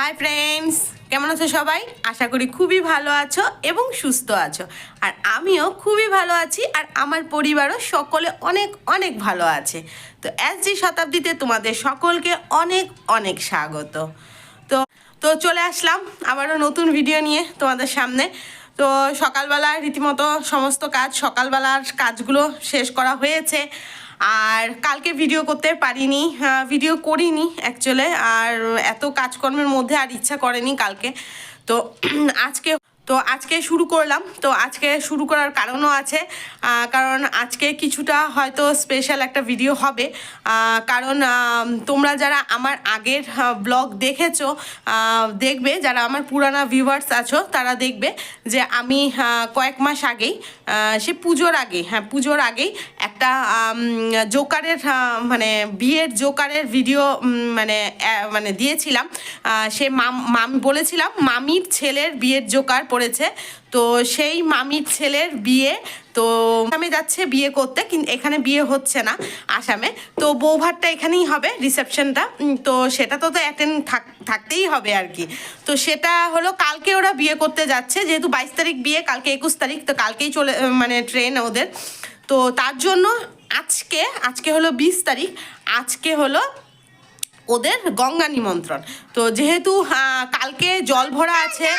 Hi friends, কেমন আছো সবাই? আশা করি খুবই ভালো আছো এবং সুস্থ আছো। আর আমিও খুবই ভালো আছি, আর আমার পরিবারও সকলে অনেক অনেক ভালো আছে। তো এসজি শতাব্দীতে তোমাদের সকলকে অনেক অনেক স্বাগত। তো তো চলে আসলাম আবারও নতুন ভিডিও নিয়ে তোমাদের সামনে। তো সকালবেলা রীতিমতো সমস্ত সকালবেলার কাজগুলো শেষ করা হয়েছে। আর কালকে ভিডিও করতে পারিনি, ভিডিও করিনি অ্যাকচুয়ালি। আর এত কাজকর্মের মধ্যে আর ইচ্ছা করেনি কালকে। তো আজকে শুরু করলাম। তো আজকে শুরু করার কারণও আছে, কারণ আজকে কিছুটা হয়তো স্পেশাল একটা ভিডিও হবে। কারণ তোমরা যারা আমার আগের ব্লগ দেখেছো, দেখবে, যারা আমার পুরানা ভিউয়ার্স আছো তারা দেখবে যে আমি কয়েক মাস আগেই, সে পুজোর আগেই একটা জোকারের মানে বিয়ের জোকারের ভিডিও মানে দিয়েছিলাম। সে মামি বলেছিলাম মামির ছেলের বিয়ের জোকার পড়েছে। তো সেই মামির ছেলের বিয়ে, তো আসামে যাচ্ছে বিয়ে করতে, কিন্তু এখানে বিয়ে হচ্ছে না আসামে। তো বৌভাতটা এখানেই হবে, রিসেপশনটা। তো সেটা তো অ্যাটেন্ড থাকতেই হবে আর কি। তো সেটা হলো কালকে ওরা বিয়ে করতে যাচ্ছে, যেহেতু 22 তারিখ বিয়ে, কালকে 21 তারিখ, তো কালকেই চলে মানে ট্রেন ওদের। তো তার জন্য আজকে হলো 20 তারিখ, আজকে হলো ওদের গঙ্গা নিমন্ত্রণ। তো যেহেতু কালকে জল ভরা আছে,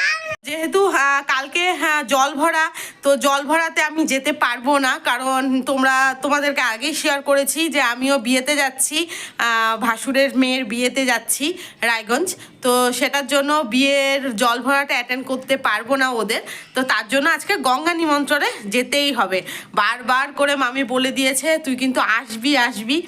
জল ভরা, তো জল ভরাতে আমি যেতে পারবো না, কারণ তোমাদেরকে আগেই শেয়ার করেছি যে আমিও বিয়েতে যাচ্ছি, ভাসুরের মেয়ের বিয়েতে যাচ্ছি রায়গঞ্জ। তো সেটার জন্য বিয়ের জল ভরাটা অ্যাটেন্ড করতে পারবো না ওদের। তো তার জন্য আজকে গঙ্গা নিমন্ত্রণে যেতেই হবে। বারবার করে মামি বলে দিয়েছে তুই কিন্তু আসবি।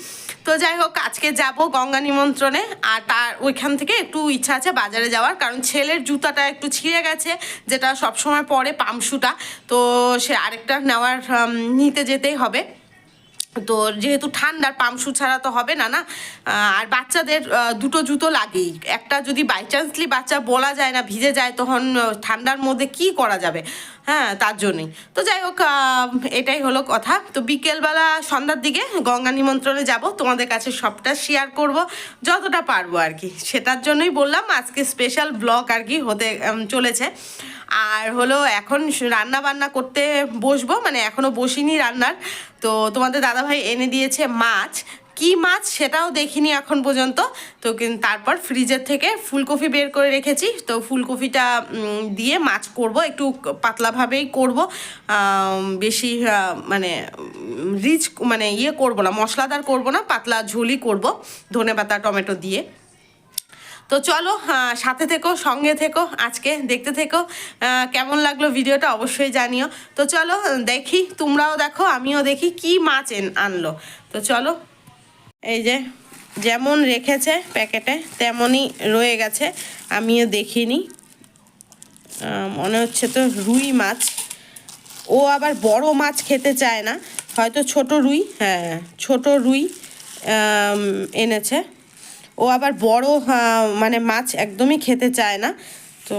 তো যাই হোক, আজকে যাব গঙ্গা নিমন্ত্রণে। আর তার ওইখান থেকে একটু ইচ্ছা আছে বাজারে যাওয়ার, কারণ ছেলের জুতাটা একটু ছিঁড়ে গেছে, যেটা সবসময় পরে পামশুটা। তো সে আরেকটা নিতে যেতেই হবে। তো যেহেতু ঠান্ডার, পামশু ছাড়া তো হবে না। আর বাচ্চাদের দুটো জুতো লাগেই। একটা যদি বাই চান্সলি বাচ্চা বলা যায় না ভিজে যায়, তখন ঠান্ডার মধ্যে কি করা যাবে? হ্যাঁ, তার জন্যই। তো যাই হোক, এটাই হলো কথা। তো বিকেলবেলা সন্ধ্যার দিকে গঙ্গা নিমন্ত্রণে যাব, তোমাদের কাছে সবটা শেয়ার করব যতটা পারবো আর কি। সেটার জন্যই বললাম আজকে স্পেশাল ব্লগ আর কি হতে চলেছে। আর হলো এখন রান্না বান্না করতে বসবো, মানে এখনো বসিনি রান্নার। তো তোমাদের দাদাভাই এনে দিয়েছে মাছ, কি মাছ সেটাও দেখিনি এখন পর্যন্ত। তো কিন্তু তারপর ফ্রিজের থেকে ফুলকপি বের করে রেখেছি, তো ফুলকপিটা দিয়ে মাছ করব, একটু পাতলাভাবেই করব, বেশি মানে রিচ মানে করব না, মশলাদার করব না, পাতলা ঝোলই করব ধনেপাতা টমেটো দিয়ে। তো চলো, সাথে থেকো, সঙ্গে থেকো, আজকে দেখতে থেকো। কেমন লাগলো ভিডিওটা অবশ্যই জানিও। তো চলো দেখি, তোমরাও দেখো আমিও দেখি কি মাছ আনলো। তো চলো, এই যে যেমন রেখেছে প্যাকেটে তেমনই রয়ে গেছে, আমিও দেখিনি। মনে হচ্ছে তো রুই মাছ। ও আবার বড় মাছ খেতে চায় না, হয়তো ছোট রুই, হ্যাঁ ছোট রুই এনেছে। ও আবার বড় মানে মাছ একদমই খেতে চায় না। তো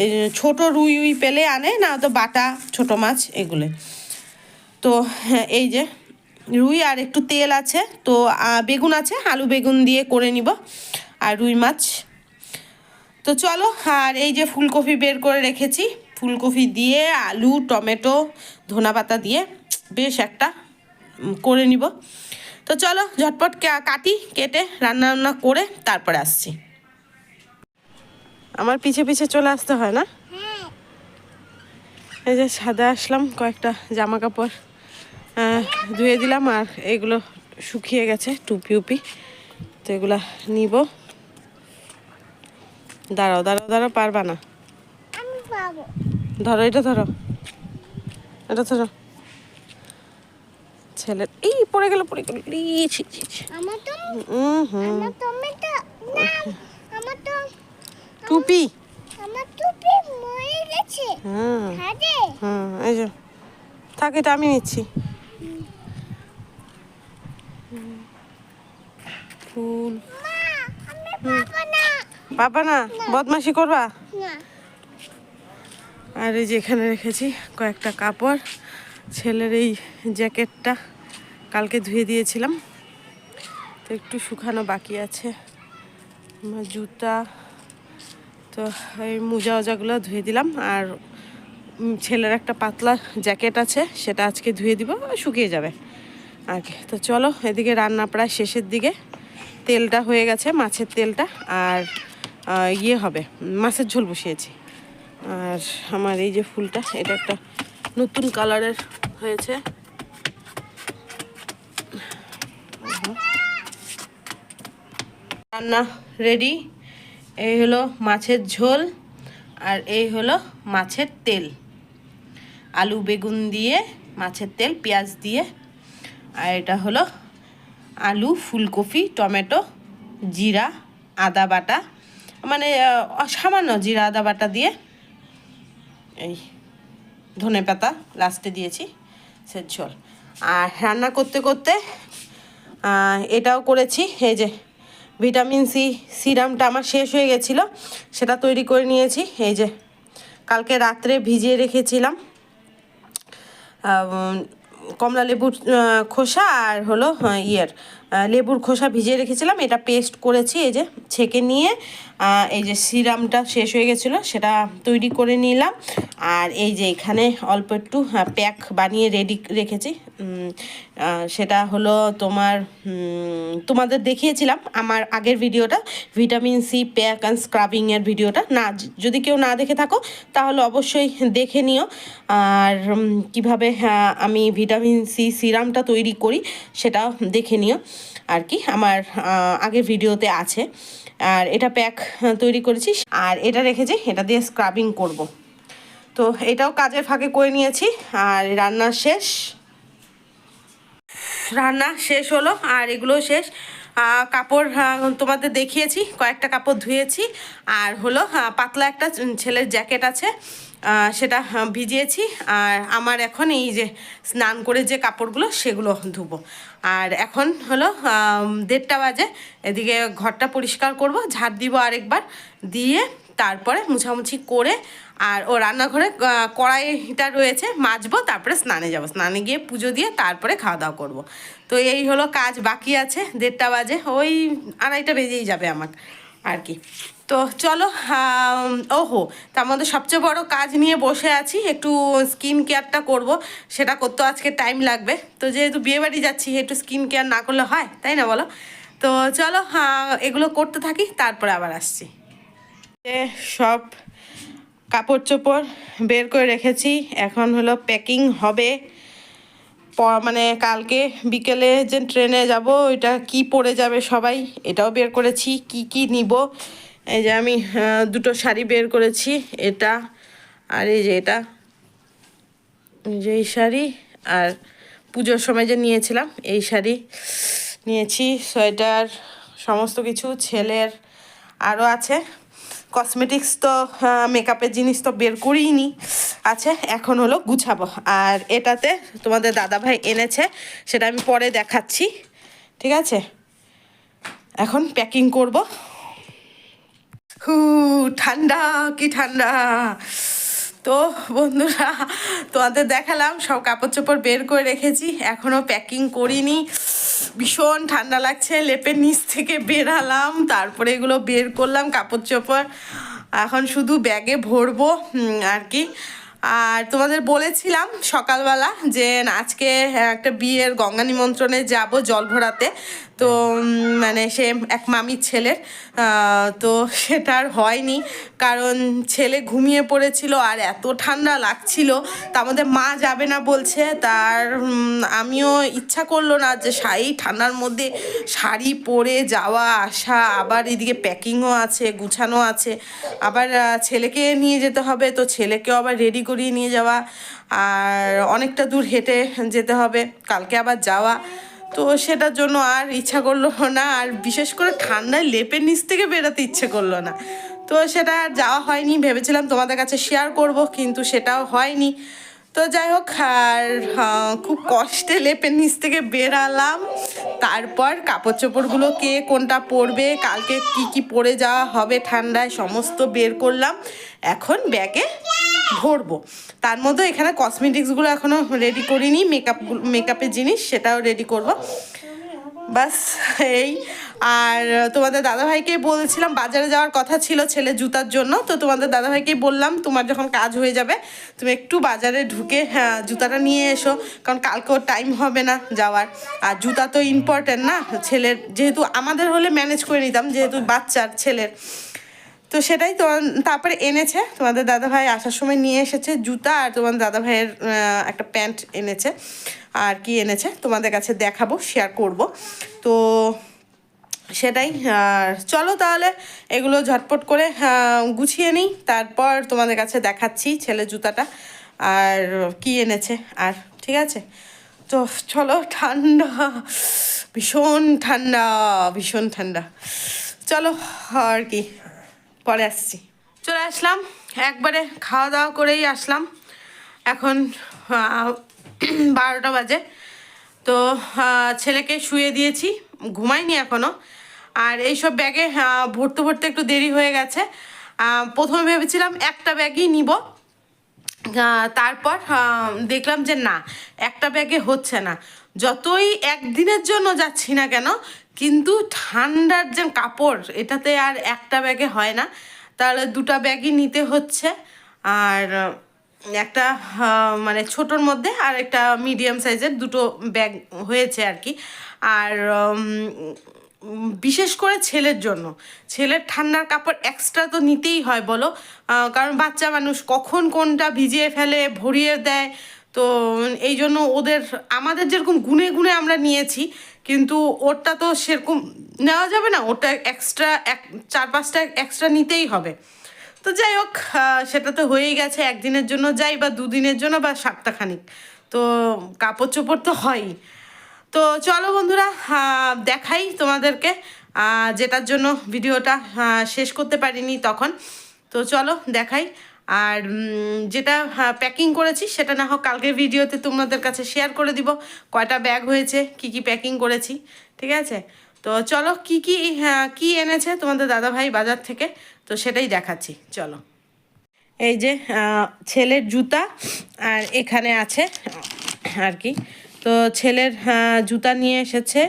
এই ছোটো রুই পেলে আনে, না তো বাটা ছোট মাছ এগুলো। তো এই যে রুই, আর একটু তেল আছে, তো বেগুন আছে, আলু বেগুন দিয়ে করে নিব আর রুই মাছ। তো চলো, আর এই যে ফুলকপি বের করে রেখেছি, ফুলকপি দিয়ে আলু টমেটো ধনেপাতা দিয়ে বেশ একটা করে নিব। তো চলো ঝটপট কেটে রান্না করে তারপরে আসছি। আমার পিছে পিছে চলে আসতে হয় না? এই যে সাদা আসলাম, কয়েকটা জামা কাপড় ধুয়ে দিলাম, আর এগুলো শুকিয়ে গেছে টুপি, তো এগুলা নিব। দাঁড়াও পারবা না, ধরো এটা ধরো, ছেলের এই পড়ে গেল টুপি, এই যে থাক, এটা আমি নিচ্ছি। ফুল পাবা না, বদমাশি করবা। আর এই যে এখানে রেখেছি কয়েকটা কাপড়, ছেলের এই জ্যাকেটটা কালকে ধুয়ে দিয়েছিলাম, তো একটু শুকানো বাকি আছে। জুতা, তো এই মোজা ওজাগুলো ধুয়ে দিলাম। আর ছেলের একটা পাতলা জ্যাকেট আছে, সেটা আজকে ধুয়ে দিব, শুকিয়ে যাবে আর কি। তো চলো, এদিকে রান্না প্রায় শেষের দিকে। তেলটা হয়ে গেছে, মাছের তেলটা। আর ইয়ে হবে, মাছের ঝোল বসিয়েছি। আর আমার এই যে ফুলটা, এটা একটা নতুন কালারের হয়েছে। রান্না রেডি। এই হলো মাছের ঝোল, আর এই হলো মাছের তেল। আলু বেগুন দিয়ে মাছের তেল, পেঁয়াজ দিয়ে। আর এটা হলো আলু, ফুলকপি, টমেটো, জিরা, আদা বাটা, মানে সামান্য জিরা আদা বাটা দিয়ে, এই ধনেপাতা লাস্টে দিয়েছি, সে ঝোল। আর রান্না করতে করতে এটাও করেছি, এই যে ভিটামিন সি সিরামটা আমার শেষ হয়ে গেছিলো, সেটা তৈরি করে নিয়েছি। এই যে কালকে রাত্রে ভিজিয়ে রেখেছিলাম কমলা লেবুর খোসা আর হলো লেবুর খোসা ভিজিয়ে রেখেছিলাম, এটা পেস্ট করেছি। এই যে ছেঁকে নিয়ে এই যে সিরামটা শেষ হয়ে গেছিলো, সেটা তৈরি করে নিলাম। আর এই যে এখানে অল্প একটু প্যাক বানিয়ে রেডি রেখেছি। সেটা হলো তোমাদের দেখিয়েছিলাম আমার আগের ভিডিওটা, ভিটামিন সি প্যাক অ্যান্ড স্ক্রাবিংয়ের ভিডিওটা। না, যদি কেউ না দেখে থাকো তাহলে অবশ্যই দেখে নিও। আর কিভাবে আমি ভিটামিন সি সিরামটা তৈরি করি সেটাও দেখে নিও আর কি, আমার আগের ভিডিওতে আছে। আর এটা প্যাক তৈরি করেছি, আর এটা রেখেছি, এটা দিয়ে স্ক্রাবিং করব। তো এটাও কাজের ফাঁকে করে নিয়েছি। আর রান্না শেষ হলো, আর এগুলো শেষ। কাপড় তোমাদের দেখিয়েছি, কয়েকটা কাপড় ধুয়েছি। আর হলো পাতলা একটা ছেলের জ্যাকেট আছে, সেটা ভিজিয়েছি। আর আমার এখন এই যে স্নান করে যে কাপড়গুলো সেগুলো ধুবো। আর এখন হলো 1:30 বাজে। এদিকে ঘরটা পরিষ্কার করব, ঝাড় দিব আরেকবার, দিয়ে তারপরে মুছামুছি করে, আর ও রান্নাঘরে কড়াইটা রয়েছে, মাজবো, তারপরে স্নানে যাব। স্নানে গিয়ে পুজো দিয়ে তারপরে খাওয়া দাওয়া করবো। তো এই হলো কাজ, বাকি আছে। 1:30 বাজে, ওই 2:30 বেজেই যাবে আমার আর কি। তো চলো, ওহো, তার মধ্যে সবচেয়ে বড় কাজ নিয়ে বসে আছি, একটু স্কিন কেয়ারটা করব। সেটা করতে আজকে টাইম লাগবে। তো যেহেতু বিয়েবাড়ি যাচ্ছি, একটু স্কিন কেয়ার না করলে হয়, তাই না বলো? তো চলো, এগুলো করতে থাকি, তারপরে আবার আসছি। সব কাপড় চোপড় বের করে রেখেছি, এখন হলো প্যাকিং হবে। মানে কালকে বিকেলে যে ট্রেনে যাব, ওইটা কি পরে যাবে সবাই, এটাও বের করেছি, কি কি নিব। এই যে আমি 2টো শাড়ি বের করেছি, এটা আর এই যে এটা, যে এই শাড়ি, আর পুজোর সময় যে নিয়েছিলাম এই শাড়ি নিয়েছি, সোয়েটার, সমস্ত কিছু। ছেলের আরও আছে কসমেটিক্স, তো মেকআপের জিনিস তো বের করিনি, আছে, এখন হলো গুছাবো। আর এটাতে তোমাদের দাদাভাই এনেছে, সেটা আমি পরে দেখাচ্ছি, ঠিক আছে? এখন প্যাকিং করব। ঠান্ডা, কি ঠান্ডা! তো বন্ধুরা, তোমাদের দেখালাম, সব কাপড় চোপড় বের করে রেখেছি, এখনও প্যাকিং করিনি। ভীষণ ঠান্ডা লাগছে, লেপের নিচ থেকে বেরালাম, তারপরে এগুলো বের করলাম কাপড় চোপড়, এখন শুধু ব্যাগে ভরবো আর কি। আর তোমাদের বলেছিলাম সকালবেলা যে আজকে একটা বিয়ের গঙ্গা নিমন্ত্রণে যাব জল ভরাতে, তো মানে সে এক মামির ছেলের, তো সেটা আর হয়নি, কারণ ছেলে ঘুমিয়ে পড়েছিল আর এত ঠান্ডা লাগছিল। তার মধ্যে মা যাবে না বলছে, তার আমিও ইচ্ছা করলো না যে এই ঠান্ডার মধ্যে শাড়ি পরে যাওয়া আসা, আবার এদিকে প্যাকিংও আছে, গুছানো আছে, আবার ছেলেকে নিয়ে যেতে হবে, তো ছেলেকেও আবার রেডি করিয়ে নিয়ে যাওয়া, আর অনেকটা দূর হেঁটে যেতে হবে, কালকে আবার যাওয়া। তো সেটার জন্য আর ইচ্ছা করলো না, আর বিশেষ করে ঠান্ডায় লেপের নিচ থেকে বেরোতে ইচ্ছে করলো না। তো সেটা আর যাওয়া হয়নি, ভেবেছিলাম তোমাদের কাছে শেয়ার করব, কিন্তু সেটাও হয়নি। তো যাই হোক, আর খুব কষ্টে লেপের নিচ থেকে বেরালাম। তারপর কাপড় চোপড়গুলো কে কোনটা পরবে, কালকে কি কি পরে যাওয়া হবে ঠান্ডায়, সমস্ত বের করলাম, এখন ব্যাগে ভরবো। তার মধ্যে এখানে কসমেটিক্সগুলো এখনও রেডি করিনি, মেকআপের জিনিস সেটাও রেডি করব। বাস এই। আর তোমাদের দাদাভাইকে বলছিলাম বাজারে যাওয়ার কথা ছিল ছেলে জুতার জন্য, তো তোমাদের দাদাভাইকে বললাম তোমার যখন কাজ হয়ে যাবে তুমি একটু বাজারে ঢুকে জুতাটা নিয়ে এসো, কারণ কালকেও টাইম হবে না যাওয়ার। আর জুতা তো ইম্পর্টেন্ট না ছেলের, যেহেতু আমাদের হলে ম্যানেজ করে নিতাম, যেহেতু বাচ্চার ছেলের, তো সেটাই তো। তারপরে এনেছে তোমাদের দাদাভাই আসার সময় নিয়ে এসেছে জুতা, আর তোমাদের দাদাভাইয়ের একটা প্যান্ট এনেছে। আর কি এনেছে তোমাদের কাছে দেখাবো, শেয়ার করব। তো সেটাই। আর চলো তাহলে এগুলো ঝটপট করে গুছিয়ে নিই, তারপর তোমাদের কাছে দেখাচ্ছি ছেলে জুতাটা আর কি এনেছে। আর ঠিক আছে, তো চলো। ঠান্ডা, ভীষণ ঠান্ডা, ভীষণ ঠান্ডা। চলো আর কি, পরে আসছি। চলে আসলাম, একবারে খাওয়া দাওয়া করেই আসলাম। এখন 12টা বাজে। তো ছেলেকে শুয়ে দিয়েছি, ঘুমাইনি এখনও। আর এইসব ব্যাগে ভরতে ভরতে একটু দেরি হয়ে গেছে। প্রথমে ভেবেছিলাম একটা ব্যাগই নিব, তারপর দেখলাম যে না, একটা ব্যাগে হচ্ছে না। যতই একদিনের জন্য যাচ্ছি না কেন, কিন্তু ঠান্ডার যে কাপড় এটাতে আর একটা ব্যাগে হয় না, তাহলে দুটা ব্যাগই নিতে হচ্ছে। আর একটা মানে ছোটোর মধ্যে আর একটা মিডিয়াম সাইজের দুটো ব্যাগ হয়েছে আর কি। আর বিশেষ করে ছেলের জন্য, ছেলের ঠান্ডার কাপড় এক্সট্রা তো নিতেই হয় বলো, কারণ বাচ্চা মানুষ কখন কোনটা ভিজিয়ে ফেলে, ভরিয়ে দেয়। তো এই জন্য ওদের, আমাদের যেরকম গুনে গুনে আমরা নিয়েছি, কিন্তু ওরটা তো সেরকম নেওয়া যাবে না, ওটা এক্সট্রা 4-5টা এক্সট্রা নিতেই হবে। তো যাই হোক, সেটা তো হয়েই গেছে, একদিনের জন্য যাই বা দুদিনের জন্য বা সপ্তাহখানিক, তো কাপড় চোপড় তো হয়ই। তো চলো বন্ধুরা, দেখাই তোমাদেরকে যেটার জন্য ভিডিওটা শেষ করতে পারিনি তখন। তো চলো দেখাই। আর যেটা প্যাকিং করেছি সেটা না হোক কালকের ভিডিওতে তোমাদের কাছে শেয়ার করে দিব, কয়টা ব্যাগ হয়েছে, কি কি প্যাকিং করেছি, ঠিক আছে। তো চলো কি কি কি এনেছে তোমাদের দাদাভাই বাজার থেকে, তো সেটাই দেখাচ্ছি চলো। এই যে ছেলের জুতা, আর এখানে আছে আর কি। তো ছেলের জুতা নিয়ে এসেছে,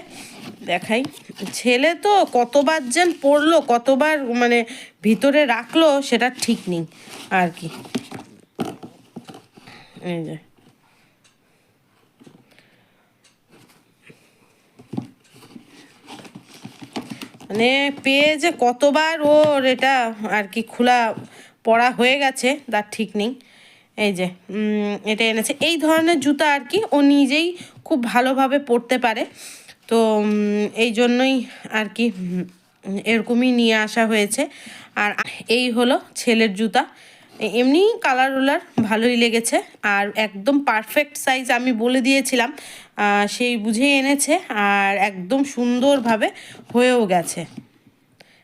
দেখাই। ছেলে তো কতবার যেন পরলো, কতবার মানে ভিতরে রাখলো সেটা ঠিক নেই আর কি। এই যে মানে পেয়ে যে কতবার ওর এটা আর কি খোলা পড়া হয়ে গেছে তার ঠিক নেই। এই যে এটা এনেছে, এই ধরনের জুতা আর কি ও নিজেই খুব ভালোভাবে পরতে পারে, তো এই জন্যই আর কি এরকমই নিয়ে আসা হয়েছে। আর এই হলো ছেলের জুতা, এমনি কালার উলার ভালোই লেগেছে, আর একদম পারফেক্ট সাইজ আমি বলে দিয়েছিলাম, সেই বুঝেই এনেছে, আর একদম সুন্দরভাবে হয়েও গেছে।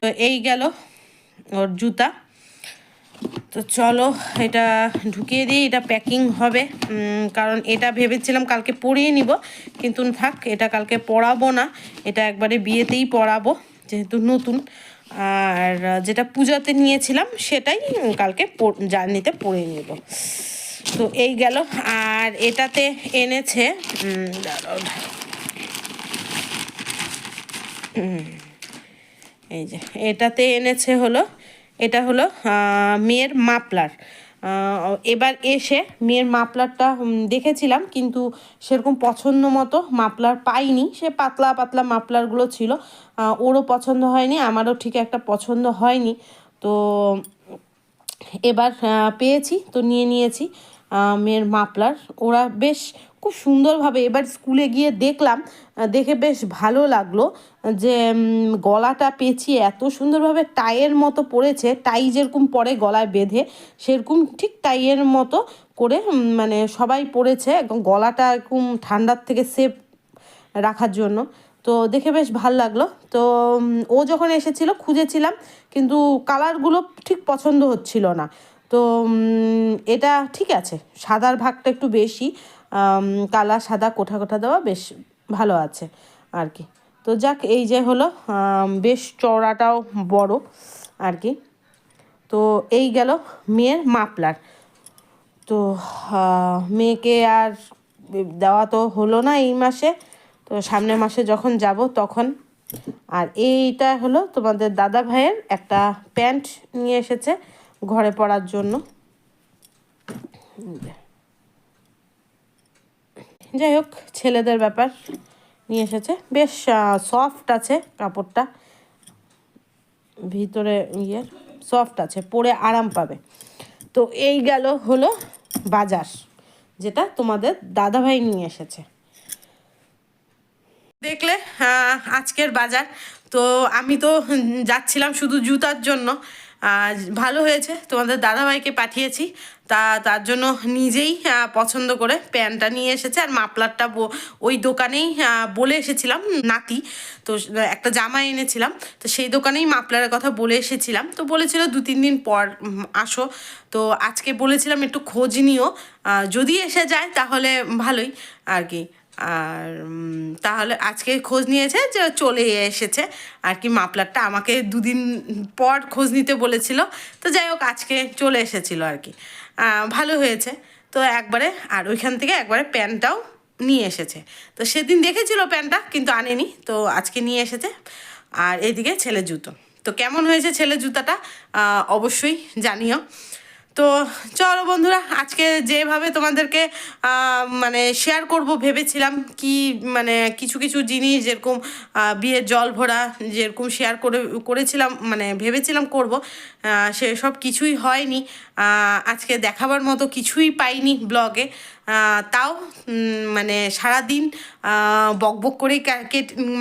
তো এই গেল ওর জুতা। তো চলো এটা ঢুকিয়ে দিই, এটা প্যাকিং হবে, কারণ এটা ভেবেছিলাম কালকে পরিয়ে নিব, কিন্তু থাক, এটা কালকে পরাবো না, এটা একবারে বিয়েতেই পরাবো যেহেতু নতুন। আর যেটা পূজাতে নিয়েছিলাম সেটাই কালকে জার্নিতে পরে নেব। তো এই গেল। আর এটাতে এনেছে এই যে এটাতে এনেছে হলো, এটা হলো মেয়ের মাফলার। এবার এসে মেয়ের মাফলারটা দেখেছিলাম, কিন্তু সেরকম পছন্দ মতো মাফলার পাইনি, সে পাতলা পাতলা মাফলারগুলো ছিল, ওরও পছন্দ হয়নি, আমারও ঠিক একটা পছন্দ হয়নি। তো এবার পেয়েছি তো নিয়ে নিয়েছি মেয়ের মাফলার। ওরা বেশ খুব সুন্দরভাবে, এবার স্কুলে গিয়ে দেখলাম, দেখে বেশ ভালো লাগলো যে গলাটা পেঁচিয়ে এত সুন্দরভাবে টাইয়ের মতো পরেছে, টাই যেরকম পরে গলায় বেঁধে সেরকম ঠিক টাইয়ের মতো করে মানে সবাই পরেছে, এবং গলাটা এরকম ঠান্ডার থেকে সেফ রাখার জন্য। তো দেখে বেশ ভাল লাগলো। তো ও যখন এসেছিল খুঁজেছিলাম, কিন্তু কালারগুলো ঠিক পছন্দ হচ্ছিল না। তো এটা ঠিক আছে, সাদার ভাগটা একটু বেশি, কালা সাদা কোঠা কোঠা দেওয়া বেশ ভালো আছে আর কি। তো যাক, এই যে হলো বেশ চওড়াটাও বড় আর কি। তো এই গেল মেয়ের মাফলার। তো মেয়েকে আর দেওয়া তো হলো না এই মাসে, তো তো সামনের মাসে যখন যাব তখন। আর এইটা হলো তোমাদের দাদা ভাইয়ের একটা প্যান্ট নিয়ে এসেছে ঘরে পরার জন্য। যাই হোক, ছেলেদের ব্যাপার নিয়ে এসেছে, বেশ সফট আছে কাপড়টা, ভিতরে সফট আছে, পরে আরাম পাবে। তো এই গেল হলো বাজার, যেটা তোমাদের দাদাভাই নিয়ে এসেছে। দেখলে আজকের বাজার। তো আমি তো যাচ্ছিলাম শুধু জুতার জন্য। ভালো হয়েছে তোমাদের দাদাভাইকে পাঠিয়েছি, তার জন্য নিজেই পছন্দ করে প্যান্টটা নিয়ে এসেছে। আর মাফলারটা ওই দোকানেই বলে এসেছিলাম, নাতি তো একটা জামা এনেছিলাম, তো সেই দোকানেই মাফলারের কথা বলে এসেছিলাম। তো বলেছিল 2-3 দিন পর আসো। তো আজকে বলেছিলাম একটু খোঁজ নিও, যদি এসে যায় তাহলে ভালোই আর কি। আর তাহলে আজকে খোঁজ নিয়েছে যে চলে এসেছে আর কি। মাফলারটা আমাকে 2 দিন পর খোঁজ নিতে বলেছিল, তো যাই হোক আজকে চলে এসেছিলো আর কি। ভালো হয়েছে। তো একবারে আর ওইখান থেকে একবারে প্যান্টটাও নিয়ে এসেছে। তো সেদিন দেখেছিল প্যান্টটা কিন্তু আনেনি, তো আজকে নিয়ে এসেছে। আর এদিকে ছেলের জুতো। তো কেমন হয়েছে ছেলের জুতাটা অবশ্যই জানিও। তো চলো বন্ধুরা, আজকে যেভাবে তোমাদেরকে মানে শেয়ার করব ভেবেছিলাম, কি মানে কিছু কিছু জিনিস যেরকম বিয়ের জল ভরা যেরকম শেয়ার করেছিলাম, মানে ভেবেছিলাম করব, সেসব কিছুই হয়নি। আজকে দেখাবার মতো কিছুই পাইনি ব্লগে। তাও মানে সারাদিন বকবক করেই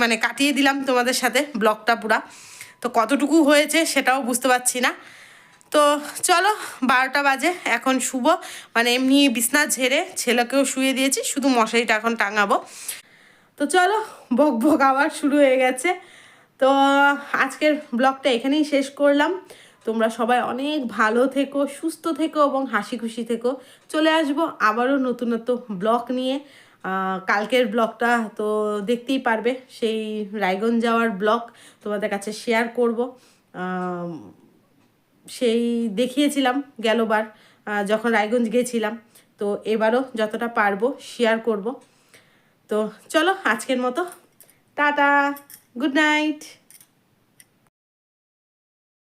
মানে কাটিয়ে দিলাম তোমাদের সাথে ব্লগটা পুরা। তো কতটুকু হয়েছে সেটাও বুঝতে পারছি না। তো চলো, 12টা বাজে, এখন শুভ, মানে এমনি বিছনা ঝেড়ে ছেলেকেও শুয়ে দিয়েছি, শুধু মশারিটা এখন টাঙাবো। তো চলো, বক বক আবার শুরু হয়ে গেছে। তো আজকের ব্লগটা এখানেই শেষ করলাম। তোমরা সবাই অনেক ভালো থেকো, সুস্থ থেকো এবং হাসি খুশি থেকো। চলে আসবো আবারও নতুন নতুন ব্লগ নিয়ে। কালকের ব্লগটা তো দেখতেই পারবে, সেই রায়গঞ্জ যাওয়ার ব্লগ তোমাদের কাছে শেয়ার করব। সেই দেখিয়েছিলাম গেলবার যখন রায়গঞ্জ গেছিলাম, তো এবারও যতটা পারবো শেয়ার করব। তো চলো আজকের মতো টাটা, গুড নাইট।